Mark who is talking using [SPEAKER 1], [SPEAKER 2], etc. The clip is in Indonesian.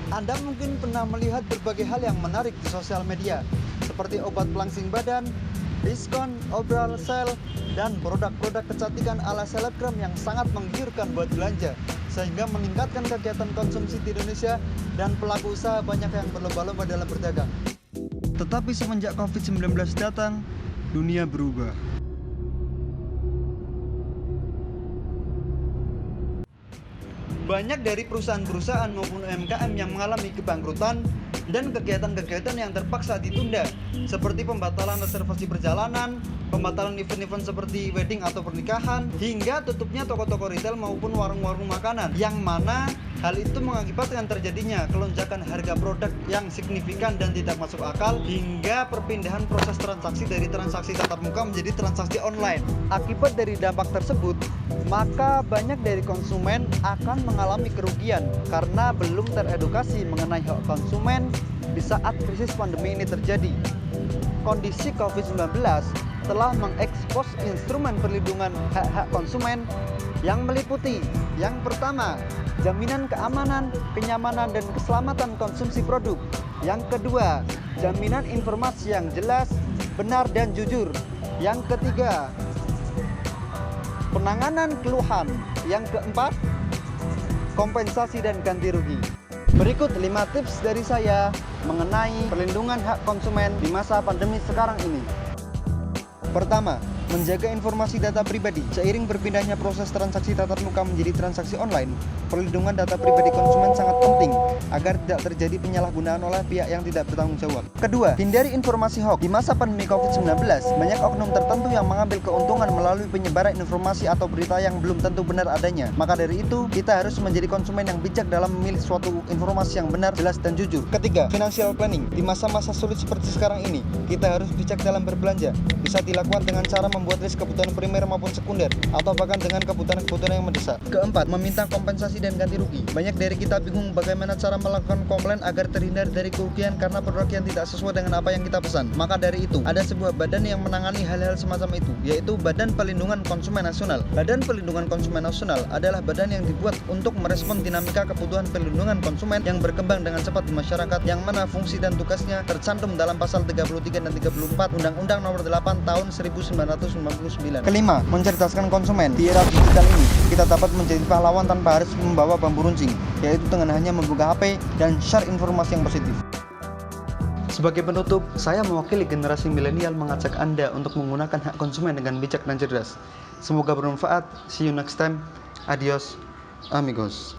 [SPEAKER 1] Anda mungkin pernah melihat berbagai hal yang menarik di sosial media, seperti obat pelangsing badan, diskon, obral sale, dan produk-produk kecantikan ala selebgram yang sangat menggiurkan buat belanja, sehingga meningkatkan kegiatan konsumsi di Indonesia dan pelaku usaha banyak yang berlomba-lomba dalam berdagang. Tetapi semenjak COVID-19 datang, dunia berubah. Banyak dari perusahaan-perusahaan maupun UMKM yang mengalami kebangkrutan dan kegiatan-kegiatan yang terpaksa ditunda, seperti pembatalan reservasi perjalanan, pembatalan event-event seperti wedding atau pernikahan, hingga tutupnya toko-toko retail maupun warung-warung makanan, yang mana hal itu mengakibatkan terjadinya kelonjakan harga produk yang signifikan dan tidak masuk akal, hingga perpindahan proses transaksi dari transaksi tatap muka menjadi transaksi online. Akibat dari dampak tersebut, maka banyak dari konsumen akan mengalami kerugian karena belum teredukasi mengenai hak konsumen di saat krisis pandemi ini terjadi. Kondisi COVID-19 telah mengekspos instrumen perlindungan hak-hak konsumen yang meliputi: yang pertama, jaminan keamanan, kenyamanan, dan keselamatan konsumsi produk; yang kedua, jaminan informasi yang jelas, benar, dan jujur; yang ketiga, penanganan keluhan; yang keempat, kompensasi dan ganti rugi. Berikut 5 tips dari saya mengenai perlindungan hak konsumen di masa pandemi sekarang ini. Pertama, menjaga informasi data pribadi. Seiring berpindahnya proses transaksi tatap muka menjadi transaksi online, perlindungan data pribadi konsumen sangat penting agar tidak terjadi penyalahgunaan oleh pihak yang tidak bertanggung jawab. Kedua, hindari informasi hoax. Di masa pandemi COVID-19, banyak oknum tertentu yang mengambil keuntungan melalui penyebaran informasi atau berita yang belum tentu benar adanya. Maka dari itu, kita harus menjadi konsumen yang bijak dalam memilih suatu informasi yang benar, jelas, dan jujur. Ketiga, financial planning. Di masa-masa sulit seperti sekarang ini, kita harus bijak dalam berbelanja. Bisa dilakukan dengan cara membuat list kebutuhan primer maupun sekunder, atau bahkan dengan kebutuhan-kebutuhan yang mendesak. Keempat, meminta kompensasi dan ganti rugi. Banyak dari kita bingung bagaimana cara melakukan komplain agar terhindar dari kerugian karena produk yang tidak sesuai dengan apa yang kita pesan. Maka dari itu, ada sebuah badan yang menangani hal-hal semacam itu, yaitu Badan Perlindungan Konsumen Nasional. Badan Perlindungan Konsumen Nasional adalah badan yang dibuat untuk merespon dinamika kebutuhan perlindungan konsumen yang berkembang dengan cepat di masyarakat, yang mana fungsi dan tugasnya tercantum dalam pasal 33 dan 34 Undang-Undang Nomor 8 Tahun 1999. Kelima, mencerdaskan konsumen. Di era digital ini, kita dapat menjadi pahlawan tanpa harus membawa bambu runcing, yaitu dengan hanya membuka HP dan share informasi yang positif. Sebagai penutup, saya mewakili generasi milenial mengajak Anda untuk menggunakan hak konsumen dengan bijak dan cerdas. Semoga bermanfaat. See you next time. Adios, amigos.